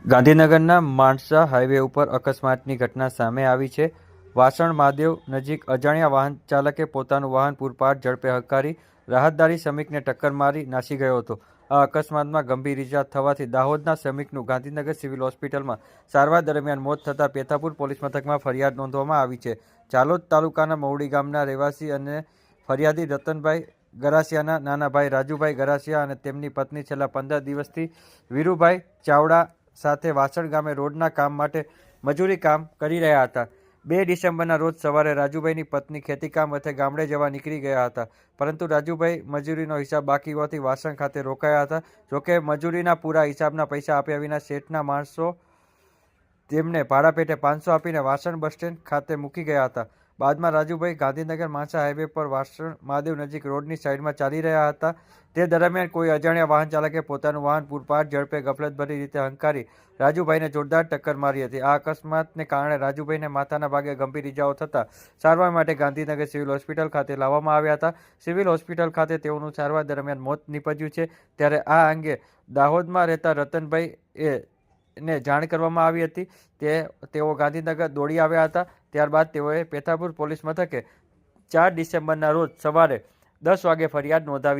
ગાંધીનગરના માણસા હાઈવે ઉપર અકસ્માતની ઘટના સામે આવી છે। વાસણ મહાદેવ નજીક અજાણ્યા વાહન ચાલકે પોતાનું વાહન પૂરપાટ ઝડપે હંકારી રાહતદારી શ્રમિકને ટક્કર મારી નાસી ગયો હતો। આ અકસ્માતમાં ગંભીર ઇજા થવાથી દાહોદના શ્રમિકનું ગાંધીનગર સિવિલ હોસ્પિટલમાં સારવાર દરમિયાન મોત થતાં પેથાપુર પોલીસ મથકમાં ફરિયાદ નોંધવામાં આવી છે। ચાલોદ તાલુકાના મવડી ગામના રહેવાસી અને ફરિયાદી રતનભાઈ ગરાસિયાના નાના ભાઈ રાજુભાઈ ગરાસિયા અને તેમની પત્ની છેલ્લા 15 દિવસથી વીરુભાઈ ચાવડા સાથે વાસણ ગામે રોડના કામ માટે મજૂરી કામ કરી રહ્યા હતા। 2 ડિસેમ્બરના રોજ સવારે રાજુભાઈની પત્ની ખેતીકામ અર્થે ગામડે જવા નીકળી ગયા હતા, પરંતુ રાજુભાઈ મજૂરીનો હિસાબ બાકી હોવાથી વાસણ ખાતે રોકાયા હતા। જોકે મજૂરીના પૂરા હિસાબના પૈસા આપ્યા વિના શેઠના માણસો તેમને ભાડા પેટે 500 આપીને વાસણ બસ સ્ટેન્ડ ખાતે મૂકી ગયા હતા। બાદમાં રાજુભાઈ ગાંધીનગર માણસા હાઈવે પર વાસણ મહાદેવ નજીક રોડની સાઈડમાં ચાલી રહ્યા હતા। તે દરમિયાન કોઈ અજાણ્યા વાહન ચાલકે પોતાનું વાહન પૂરપાટ ઝડપે ગફલતભરી રીતે હંકારી રાજુભાઈને જોરદાર ટક્કર મારી હતી। આ અકસ્માતને કારણે રાજુભાઈને માથાના ભાગે ગંભીર ઇજાઓ થતાં સારવાર માટે ગાંધીનગર સિવિલ હોસ્પિટલ ખાતે લાવવામાં આવ્યા હતા। સિવિલ હોસ્પિટલ ખાતે તેઓનું સારવાર દરમિયાન મોત નીપજ્યું છે। ત્યારે આ અંગે દાહોદમાં રહેતા રતનભાઈ ને જાણ કરવામાં આવી હતી। તેઓ ગાંધીનગર દોડી આવ્યા હતા। ત્યારબાદ તેઓએ પેથાપુર પોલીસ મથકે 4 ડિસેમ્બરના રોજ સવારે 10 વાગે ફરિયાદ નોંધાવી।